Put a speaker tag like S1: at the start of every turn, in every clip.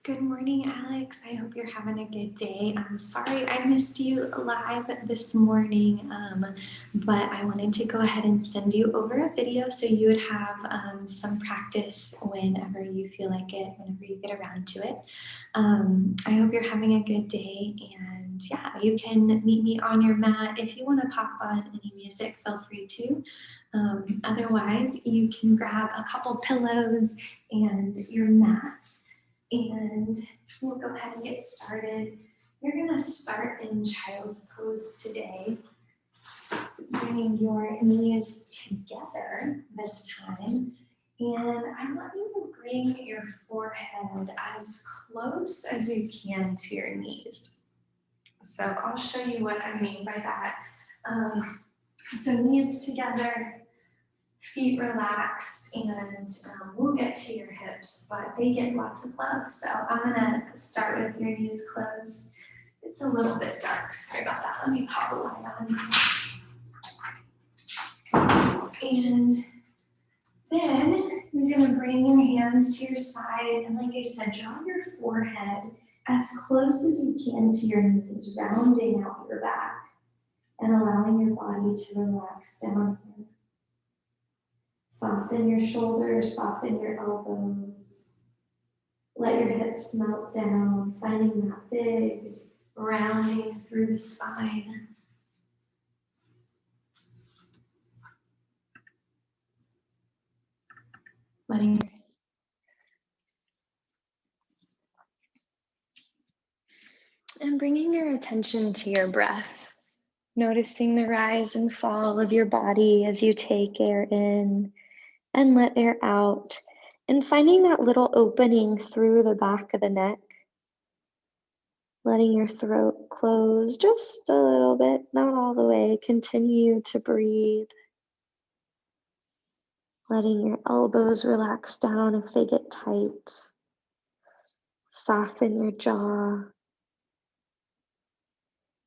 S1: Good morning, Alex. I hope you're having a good day. I'm sorry I missed you live this morning, but I wanted to go ahead and send you over a video so you would have some practice whenever you feel like it, whenever you get around to it. I hope you're having a good day, and yeah, you can meet me on your mat. If you want to pop on any music, feel free to. Otherwise, you can grab a couple pillows and your mat and we'll go ahead and get started. You're gonna start in child's pose today, bringing your knees together this time. And I want you to bring your forehead as close as you can to your knees. So I'll show you what I mean by that. So knees together, feet relaxed, and we'll get to your hips, but they get lots of love. So I'm gonna start with your knees closed. It's a little bit dark, sorry about that. Let me pop a light on. And then you're gonna bring your hands to your side, and like I said, draw your forehead as close as you can to your knees, rounding out your back and allowing your body to relax down here. Soften your shoulders, soften your elbows. Let your hips melt down, finding that big rounding through the spine. Letting and bringing your attention to your breath, noticing the rise and fall of your body as you take air in and let air out, and finding that little opening through the back of the neck. Letting your throat close just a little bit, not all the way. Continue to breathe. Letting your elbows relax down if they get tight. Soften your jaw.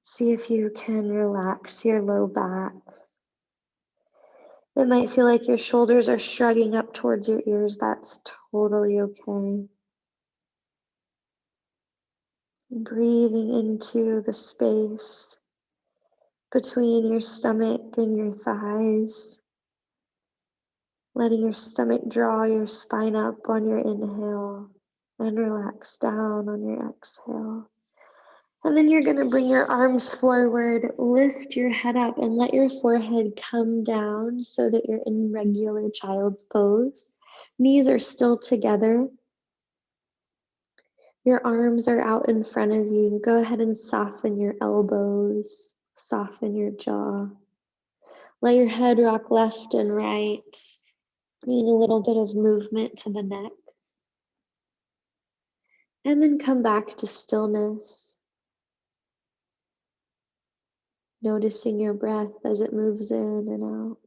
S1: See if you can relax your low back. It might feel like your shoulders are shrugging up towards your ears. That's totally okay. Breathing into the space between your stomach and your thighs. Letting your stomach draw your spine up on your inhale and relax down on your exhale. And then you're going to bring your arms forward, lift your head up, and let your forehead come down so that you're in regular child's pose. Knees are still together. Your arms are out in front of you. Go ahead and soften your elbows, soften your jaw. Let your head rock left and right, bringing a little bit of movement to the neck. And then come back to stillness. Noticing your breath as it moves in and out.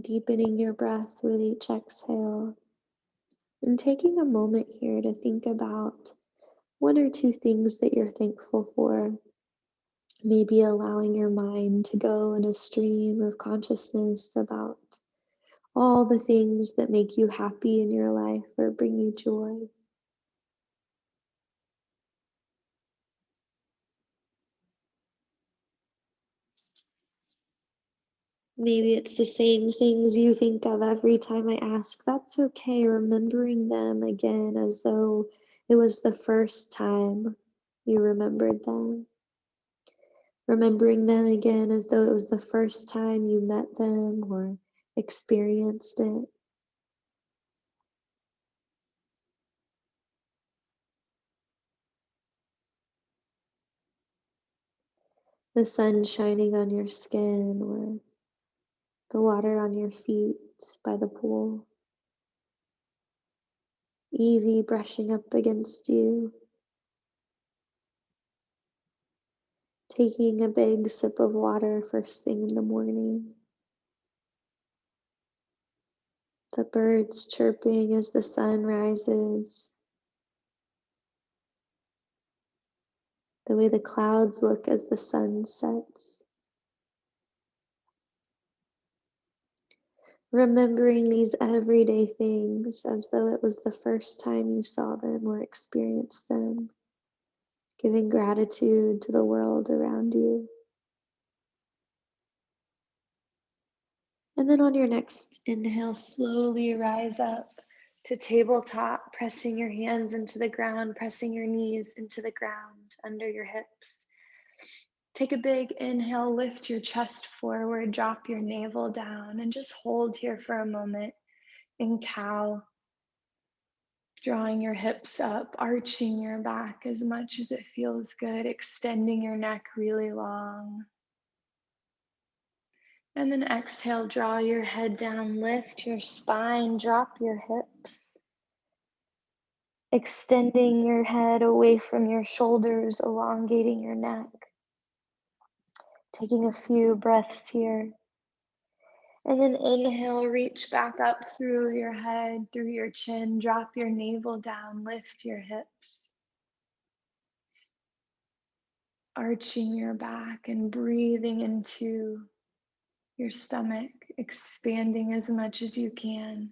S1: Deepening your breath with each exhale. And taking a moment here to think about one or two things that you're thankful for. Maybe allowing your mind to go in a stream of consciousness about all the things that make you happy in your life or bring you joy. Maybe it's the same things you think of every time I ask. That's okay, remembering them again as though it was the first time you remembered them. Remembering them again as though it was the first time you met them or experienced it. The sun shining on your skin or the water on your feet by the pool. Evie brushing up against you. Taking a big sip of water first thing in the morning. The birds chirping as the sun rises. The way the clouds look as the sun sets. Remembering these everyday things as though it was the first time you saw them or experienced them. Giving gratitude to the world around you. And then on your next inhale, slowly rise up to tabletop, pressing your hands into the ground, pressing your knees into the ground under your hips. Take a big inhale, lift your chest forward, drop your navel down, and just hold here for a moment in cow. Drawing your hips up, arching your back as much as it feels good, extending your neck really long. And then exhale, draw your head down, lift your spine, drop your hips. Extending your head away from your shoulders, elongating your neck. Taking a few breaths here. And then inhale, reach back up through your head, through your chin, drop your navel down, lift your hips. Arching your back and breathing into your stomach, expanding as much as you can.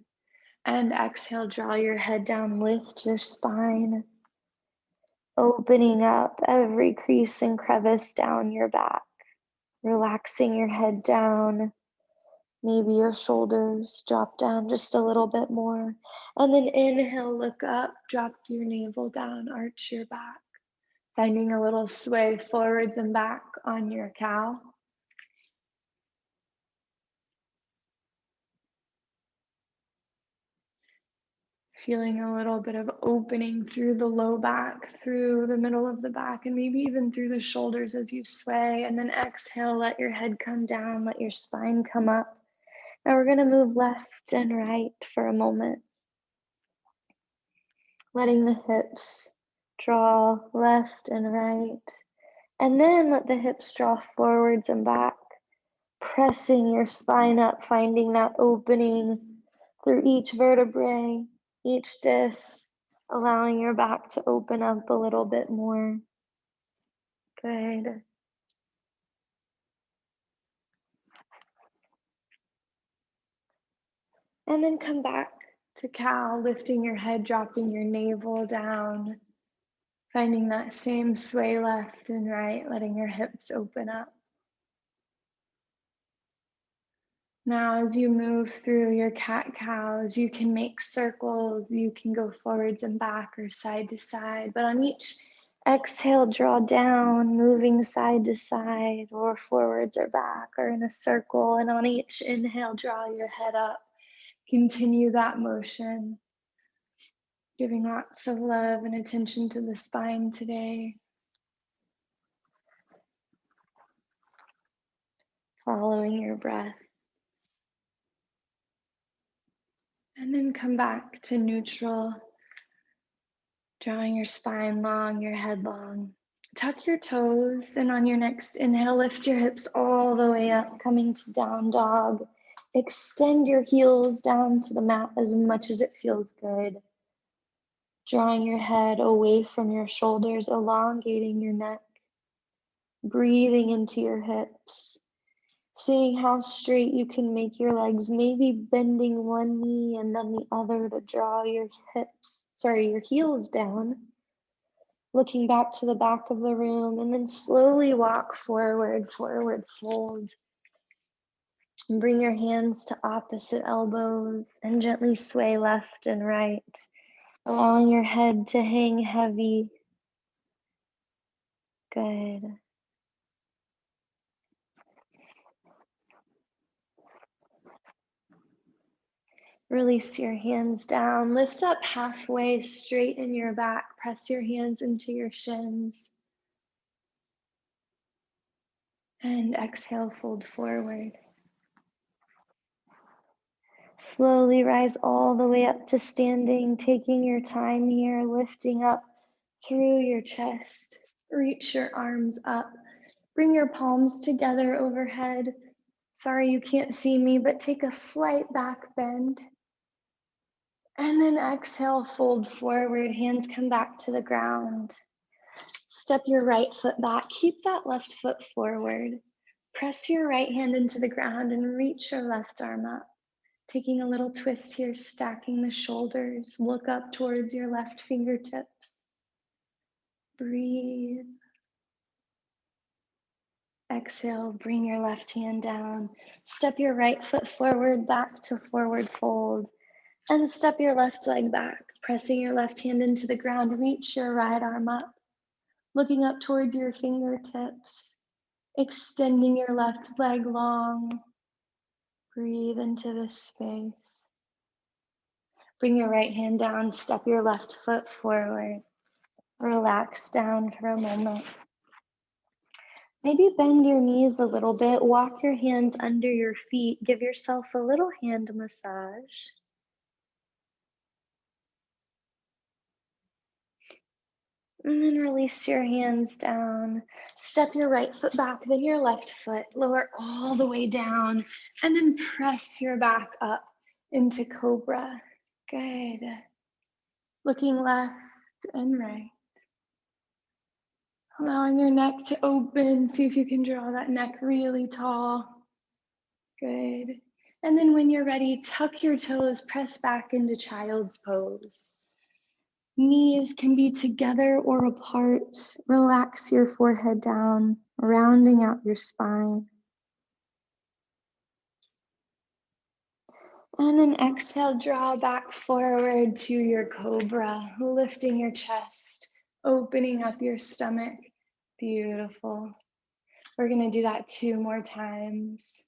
S1: And exhale, draw your head down, lift your spine, opening up every crease and crevice down your back, relaxing your head down. Maybe your shoulders drop down just a little bit more. And then inhale, look up, drop your navel down, arch your back, finding a little sway forwards and back on your cow. Feeling a little bit of opening through the low back, through the middle of the back, and maybe even through the shoulders as you sway. And then exhale, let your head come down, let your spine come up. Now we're gonna move left and right for a moment. Letting the hips draw left and right. And then let the hips draw forwards and back. Pressing your spine up, finding that opening through each vertebrae, each disc, allowing your back to open up a little bit more. Good. And then come back to cow, lifting your head, dropping your navel down, finding that same sway left and right, letting your hips open up. Now, as you move through your cat-cows, you can make circles, you can go forwards and back or side to side, but on each exhale, draw down, moving side to side or forwards or back or in a circle. And on each inhale, draw your head up. Continue that motion, giving lots of love and attention to the spine today. Following your breath. And then come back to neutral, drawing your spine long, your head long. Tuck your toes, and on your next inhale, lift your hips all the way up, coming to down dog. Extend your heels down to the mat as much as it feels good. Drawing your head away from your shoulders, elongating your neck. Breathing into your hips. Seeing how straight you can make your legs, maybe bending one knee and then the other to draw your your heels down. Looking back to the back of the room, and then slowly walk forward, forward fold. And bring your hands to opposite elbows and gently sway left and right, allowing your head to hang heavy. Good. Release your hands down, lift up halfway, straighten your back, press your hands into your shins. And exhale, fold forward.
S2: Slowly rise all the way up to standing, taking your time here, lifting up through your chest. Reach your arms up. Bring your palms together overhead. Sorry you can't see me, but take a slight back bend. And then exhale, fold forward, hands come back to the ground. Step your right foot back, keep that left foot forward. Press your right hand into the ground and reach your left arm up. Taking a little twist here, stacking the shoulders. Look up towards your left fingertips. Breathe. Exhale, bring your left hand down. Step your right foot forward, back to forward fold. And step your left leg back, pressing your left hand into the ground. Reach your right arm up, looking up towards your fingertips, extending your left leg long. Breathe into this space. Bring your right hand down, step your left foot forward. Relax down for a moment. Maybe bend your knees a little bit, walk your hands under your feet, give yourself a little hand massage. And then release your hands down. Step your right foot back, then your left foot. Lower all the way down. And then press your back up into Cobra. Good. Looking left and right. Allowing your neck to open. See if you can draw that neck really tall. Good. And then when you're ready, tuck your toes, press back into child's pose. Knees can be together or apart. Relax your forehead down, rounding out your spine. And then exhale, draw back forward to your cobra, lifting your chest, opening up your stomach. Beautiful. We're gonna do that 2 more times.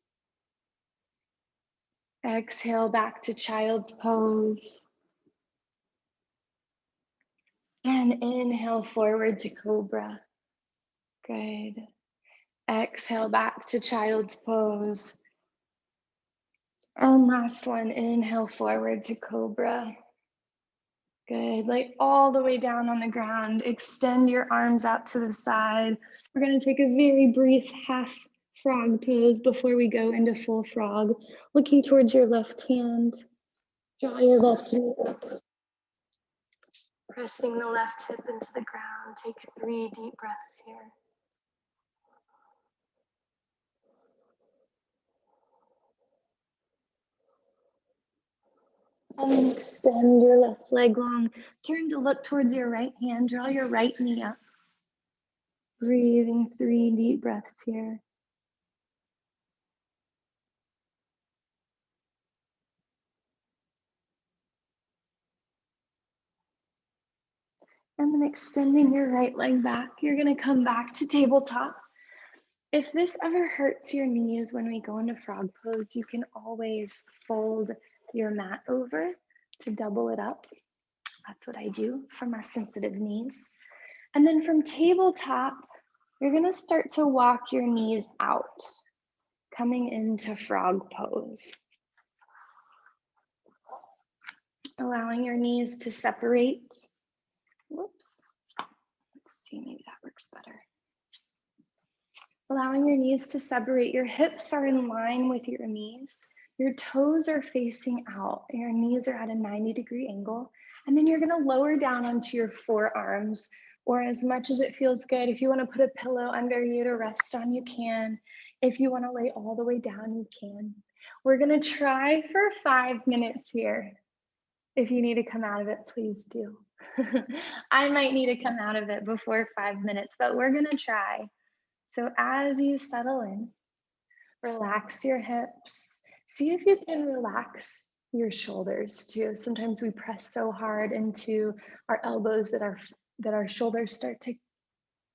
S2: Exhale back to child's pose. And inhale forward to cobra. Good. Exhale back to child's pose. And last one, inhale forward to cobra. Good, lay all the way down on the ground. Extend your arms out to the side. We're gonna take a very brief half frog pose before we go into full frog. Looking towards your left hand. Draw your left knee up. Pressing the left hip into the ground. Take 3 deep breaths here. And then extend your left leg long. Turn to look towards your right hand. Draw your right knee up. Breathing 3 deep breaths here. And then extending your right leg back. You're gonna come back to tabletop. If this ever hurts your knees when we go into frog pose, you can always fold your mat over to double it up. That's what I do for my sensitive knees. And then from tabletop, you're gonna start to walk your knees out, coming into frog pose. Allowing your knees to separate. Whoops. Let's see, maybe that works better. Allowing your knees to separate. Your hips are in line with your knees. Your toes are facing out. Your knees are at a 90-degree angle. And then you're gonna lower down onto your forearms, or as much as it feels good. If you wanna put a pillow under you to rest on, you can. If you wanna lay all the way down, you can. We're gonna try for 5 minutes here. If you need to come out of it, please do. I might need to come out of it before 5 minutes, but we're gonna try. So as you settle in, relax your hips. See if you can relax your shoulders too. Sometimes we press so hard into our elbows that our shoulders start to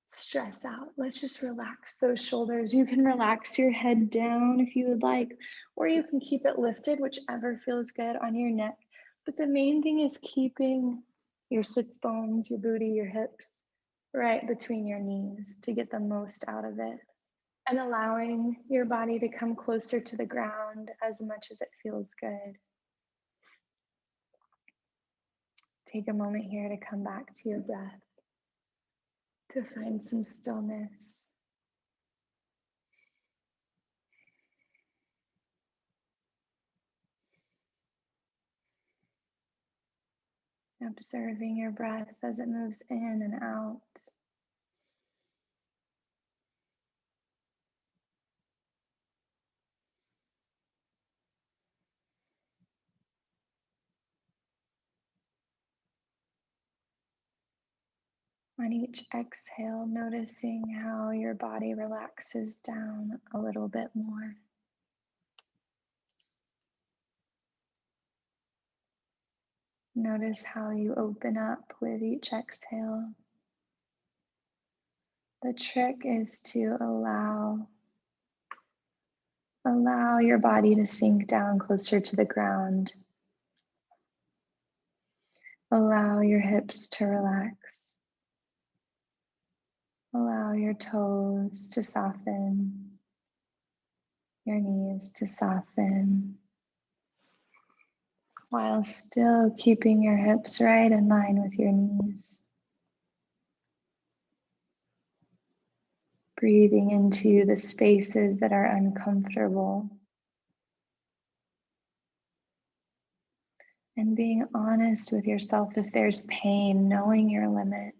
S2: stress out. Let's just relax those shoulders. You can relax your head down if you would like, or you can keep it lifted, whichever feels good on your neck. But the main thing is keeping your sits bones, your booty, your hips right between your knees to get the most out of it. And allowing your body to come closer to the ground as much as it feels good. Take a moment here to come back to your breath, to find some stillness. Observing your breath as it moves in and out. On each exhale, noticing how your body relaxes down a little bit more. Notice how you open up with each exhale. The trick is to allow your body to sink down closer to the ground. Allow your hips to relax. Allow your toes to soften, your knees to soften, while still keeping your hips right in line with your knees. Breathing into the spaces that are uncomfortable. And being honest with yourself if there's pain, knowing your limit.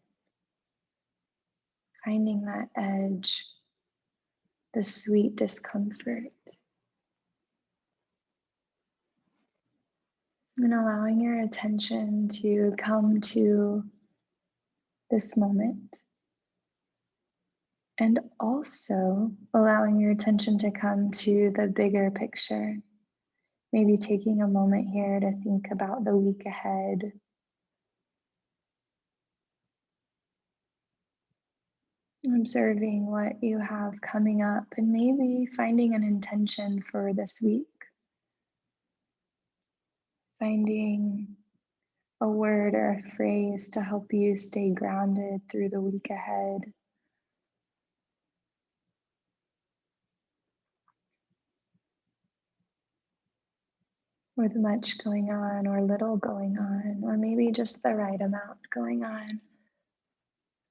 S2: Finding that edge, the sweet discomfort. And allowing your attention to come to this moment. And also allowing your attention to come to the bigger picture. Maybe taking a moment here to think about the week ahead. Observing what you have coming up and maybe finding an intention for this week. Finding a word or a phrase to help you stay grounded through the week ahead. With much going on or little going on, or maybe just the right amount going on.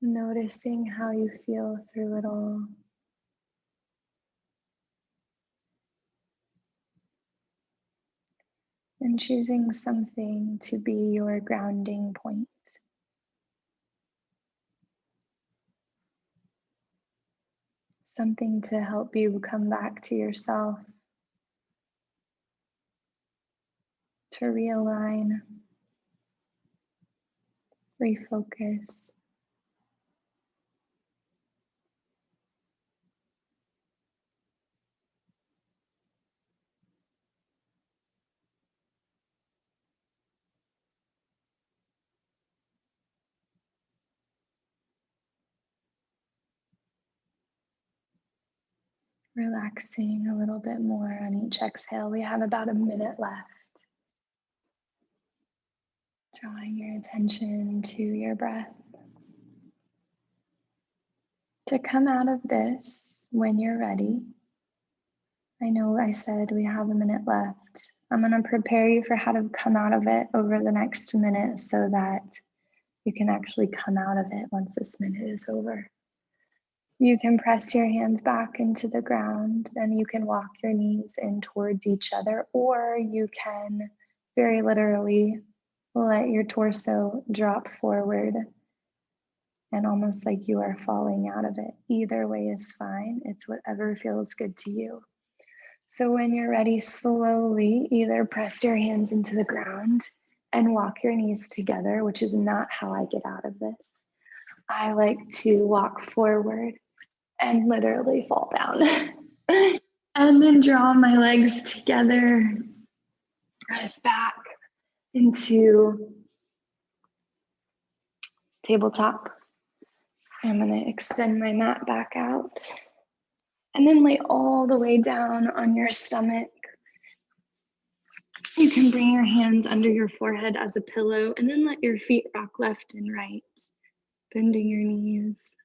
S2: Noticing how you feel through it all. And choosing something to be your grounding point. Something to help you come back to yourself. To realign. Refocus. Relaxing a little bit more on each exhale. We have about a minute left. Drawing your attention to your breath. To come out of this when you're ready. I know I said we have a minute left. I'm going to prepare you for how to come out of it over the next minute so that you can actually come out of it once this minute is over. You can press your hands back into the ground and you can walk your knees in towards each other, or you can very literally let your torso drop forward and almost like you are falling out of it. Either way is fine. It's whatever feels good to you. So when you're ready, slowly either press your hands into the ground and walk your knees together, which is not how I get out of this. I like to walk forward and literally fall down. And then draw my legs together, press back into tabletop. I'm going to extend my mat back out and then lay all the way down on your stomach. You can bring your hands under your forehead as a pillow and then let your feet rock left and right, bending your knees.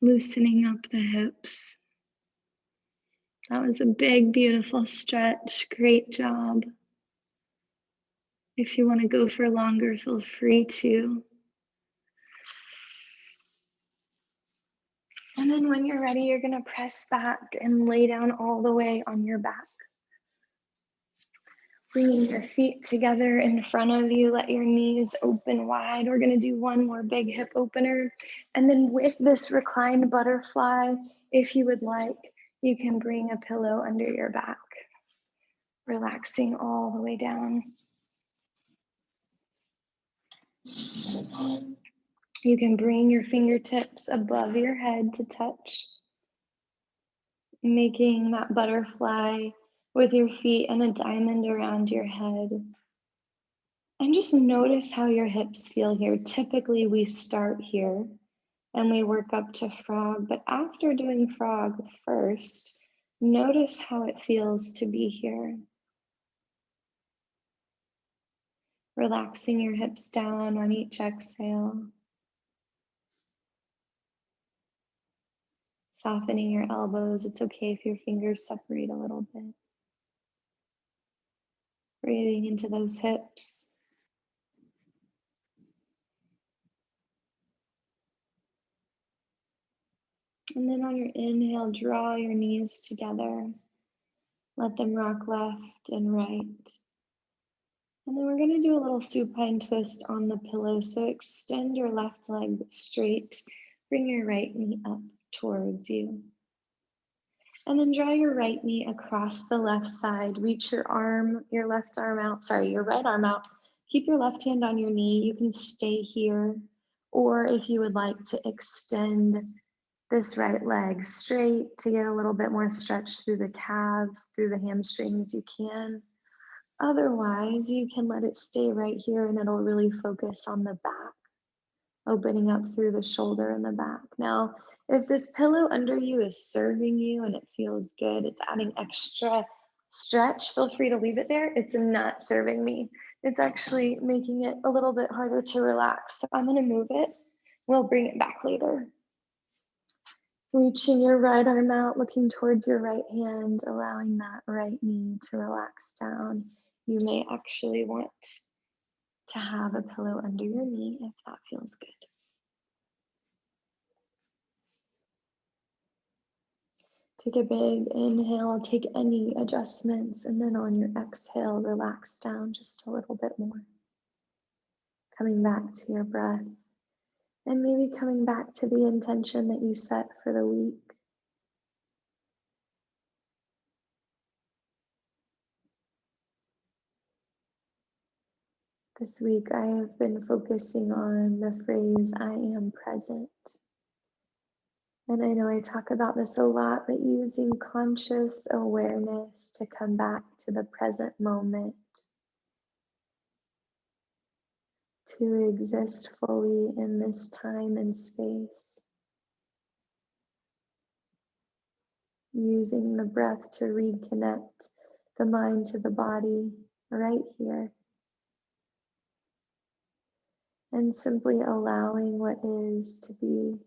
S2: Loosening up the hips, That was a big, beautiful stretch. Great job. If you want to go for longer, feel free to. And then when you're ready, you're going to press back and lay down all the way on your back. Bringing your feet together in front of you, let your knees open wide. We're going to do one more big hip opener. And then with this reclined butterfly, if you would like, you can bring a pillow under your back, relaxing all the way down. You can bring your fingertips above your head to touch, making that butterfly with your feet and a diamond around your head. And just notice how your hips feel here. Typically, we start here and we work up to frog, but after doing frog first, notice how it feels to be here. Relaxing your hips down on each exhale. Softening your elbows. It's okay if your fingers separate a little bit. Breathing into those hips. And then on your inhale, draw your knees together. Let them rock left and right. And then we're going to do a little supine twist on the pillow. So extend your left leg straight. Bring your right knee up towards you. And then draw your right knee across the left side. Reach your left arm out, your right arm out. Keep your left hand on your knee. You can stay here. Or if you would like to extend this right leg straight to get a little bit more stretch through the calves, through the hamstrings, you can. Otherwise, you can let it stay right here and it'll really focus on the back, opening up through the shoulder and the back. Now, if this pillow under you is serving you and it feels good, it's adding extra stretch, feel free to leave it there. It's not serving me. It's actually making it a little bit harder to relax. So I'm gonna move it. We'll bring it back later. Reaching your right arm out, looking towards your right hand, allowing that right knee to relax down. You may actually want to have a pillow under your knee if that feels good. Take a big inhale, take any adjustments, and then on your exhale, relax down just a little bit more. Coming back to your breath, and maybe coming back to the intention that you set for the week. This week, I have been focusing on the phrase, I am present. And I know I talk about this a lot, but using conscious awareness to come back to the present moment, to exist fully in this time and space. Using the breath to reconnect the mind to the body right here. And simply allowing what is to be.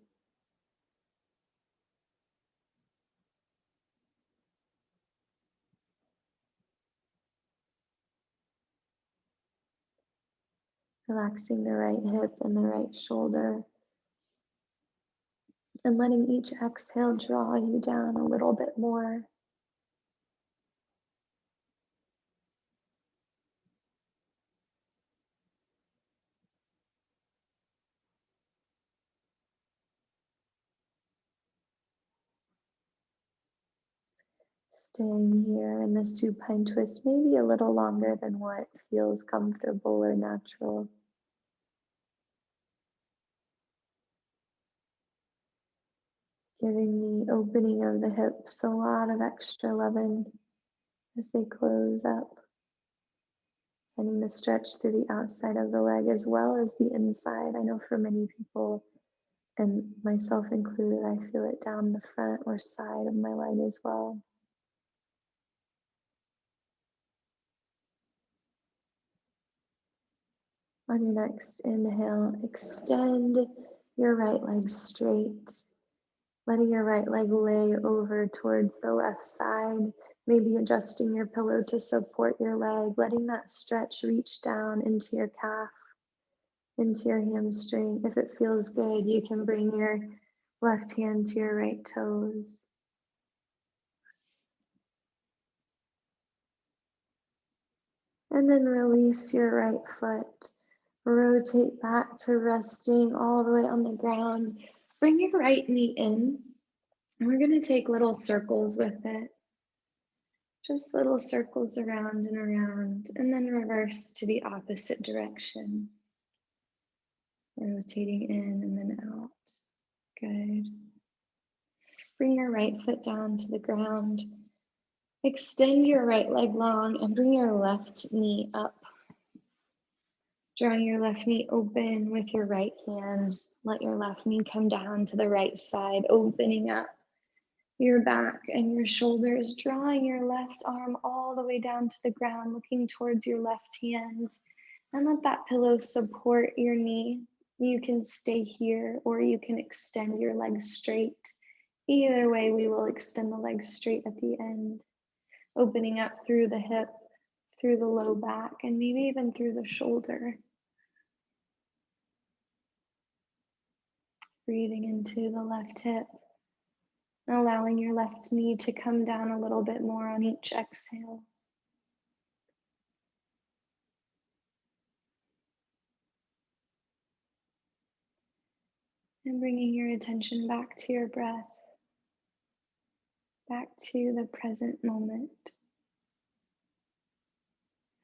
S2: Relaxing the right hip and the right shoulder. And letting each exhale draw you down a little bit more. Staying here in the supine twist maybe a little longer than what feels comfortable or natural. Giving the opening of the hips a lot of extra loving as they close up. Finding the stretch through the outside of the leg as well as the inside. I know for many people, and myself included, I feel it down the front or side of my leg as well. On your next inhale, extend your right leg straight. Letting your right leg lay over towards the left side, maybe adjusting your pillow to support your leg, letting that stretch reach down into your calf, into your hamstring. If it feels good, you can bring your left hand to your right toes. And then release your right foot. Rotate back to resting all the way on the ground. Bring your right knee in. And we're going to take little circles with it. Just little circles around and around. And then reverse to the opposite direction. Rotating in and then out. Good. Bring your right foot down to the ground. Extend your right leg long and bring your left knee up. Drawing your left knee open with your right hand. Let your left knee come down to the right side, opening up your back and your shoulders. Drawing your left arm all the way down to the ground, looking towards your left hand. And let that pillow support your knee. You can stay here or you can extend your legs straight. Either way, we will extend the legs straight at the end. Opening up through the hip, through the low back, and maybe even through the shoulder. Breathing into the left hip, allowing your left knee to come down a little bit more on each exhale. And bringing your attention back to your breath, back to the present moment.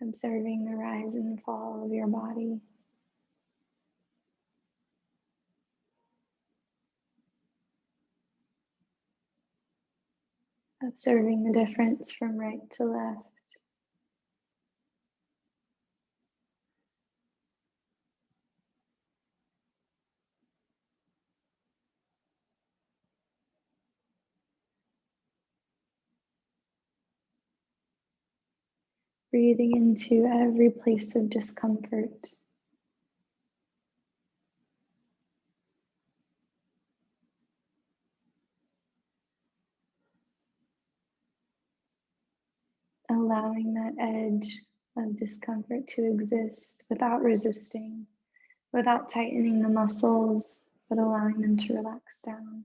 S2: Observing the rise and fall of your body. Observing the difference from right to left. Breathing into every place of discomfort. Allowing that edge of discomfort to exist without resisting, without tightening the muscles, but allowing them to relax down.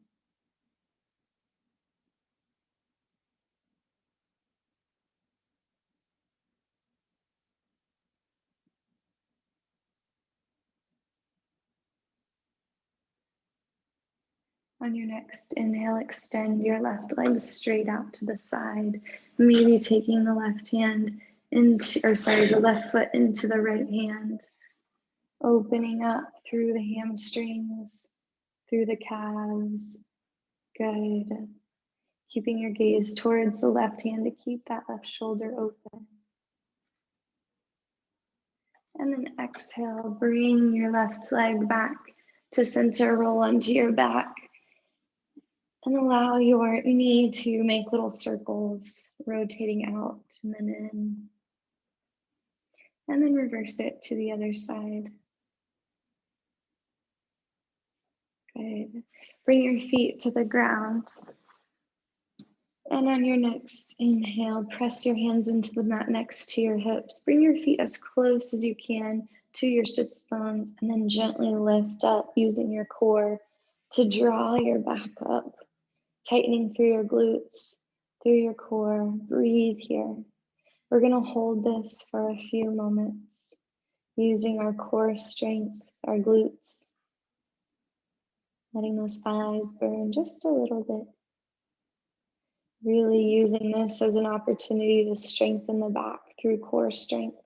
S2: On your next inhale, extend your left leg straight out to the side, maybe taking the left hand into, the left foot into the right hand, opening up through the hamstrings, through the calves. Good. Keeping your gaze towards the left hand to keep that left shoulder open. And then exhale, bring your left leg back to center, roll onto your back. And allow your knee to make little circles, rotating out and then in. And then reverse it to the other side. Good. Bring your feet to the ground. And on your next inhale, press your hands into the mat next to your hips. Bring your feet as close as you can to your sits bones and then gently lift up using your core to draw your back up. Tightening through your glutes, through your core. Breathe here. We're going to hold this for a few moments, using our core strength, our glutes, letting those thighs burn just a little bit. Really using this as an opportunity to strengthen the back through core strength.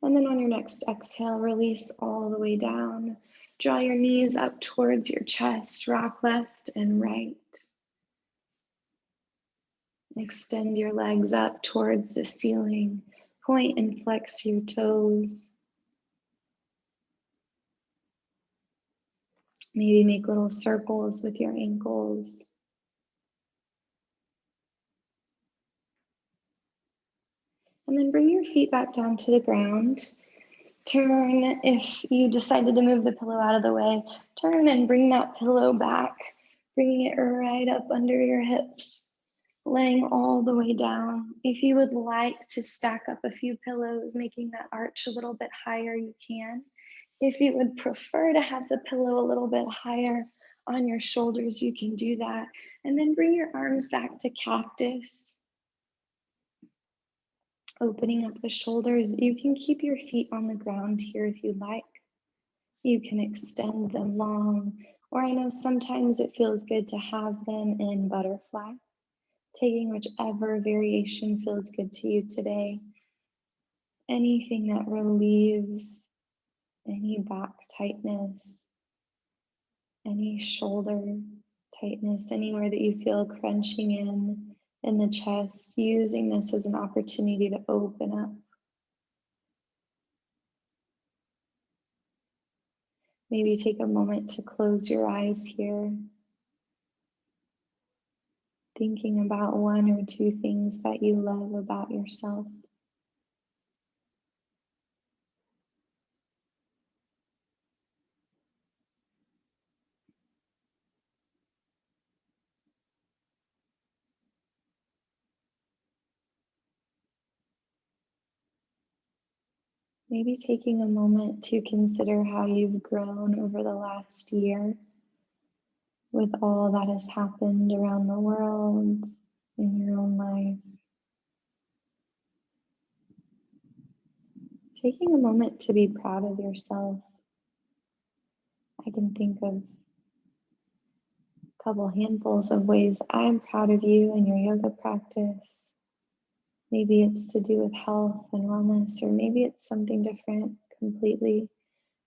S2: And then on your next exhale, release all the way down. Draw your knees up towards your chest, rock left and right. Extend your legs up towards the ceiling. Point and flex your toes. Maybe make little circles with your ankles. And then bring your feet back down to the ground. Turn, if you decided to move the pillow out of the way, turn and bring that pillow back, bringing it right up under your hips, laying all the way down. If you would like to stack up a few pillows, making that arch a little bit higher, you can. If you would prefer to have the pillow a little bit higher on your shoulders, you can do that. And then bring your arms back to cactus. Opening up the shoulders. You can keep your feet on the ground here if you like. You can extend them long, or I know sometimes it feels good to have them in butterfly. Taking whichever variation feels good to you today. Anything that relieves any back tightness, any shoulder tightness, anywhere that you feel crunching in the chest, using this as an opportunity to open up. Maybe take a moment to close your eyes here, thinking about one or two things that you love about yourself. Maybe taking a moment to consider how you've grown over the last year with all that has happened around the world, in your own life. Taking a moment to be proud of yourself. I can think of a couple handfuls of ways I'm proud of you in your yoga practice. Maybe it's to do with health and wellness, or maybe it's something different completely,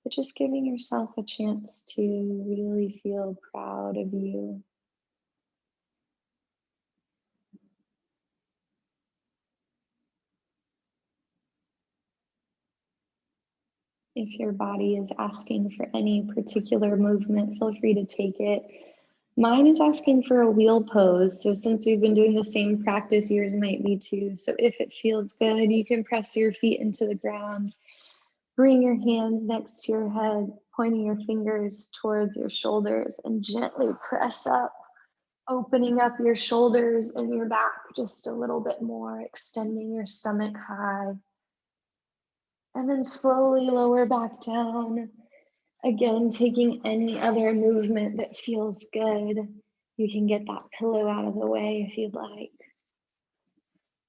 S2: but just giving yourself a chance to really feel proud of you. If your body is asking for any particular movement, feel free to take it. Mine is asking for a wheel pose. So since we've been doing the same practice, yours might be too. So if it feels good, you can press your feet into the ground. Bring your hands next to your head, pointing your fingers towards your shoulders, and gently press up, opening up your shoulders and your back just a little bit more, extending your stomach high. And then slowly lower back down. Again, taking any other movement that feels good. You can get that pillow out of the way if you'd like.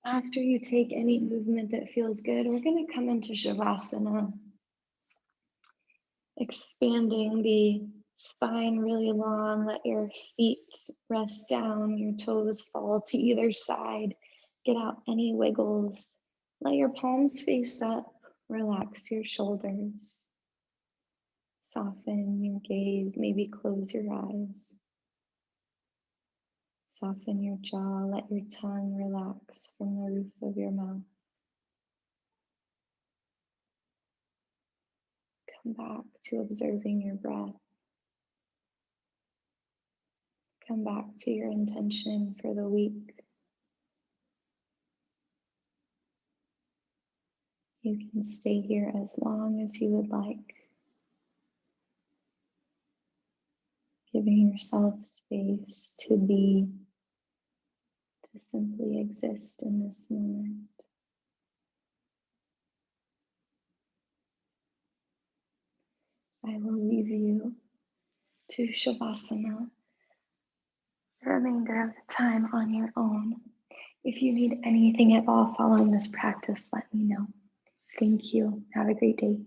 S2: After you take any movement that feels good, we're going to come into Shavasana. Expanding the spine really long. Let your feet rest down, your toes fall to either side. Get out any wiggles. Let your palms face up. Relax your shoulders. Soften your gaze, maybe close your eyes. Soften your jaw, let your tongue relax from the roof of your mouth. Come back to observing your breath. Come back to your intention for the week. You can stay here as long as you would like. Giving yourself space to be, to simply exist in this moment. I will leave you to Shavasana the remainder of the time on your own. If you need anything at all following this practice, let me know. Thank you. Have a great day.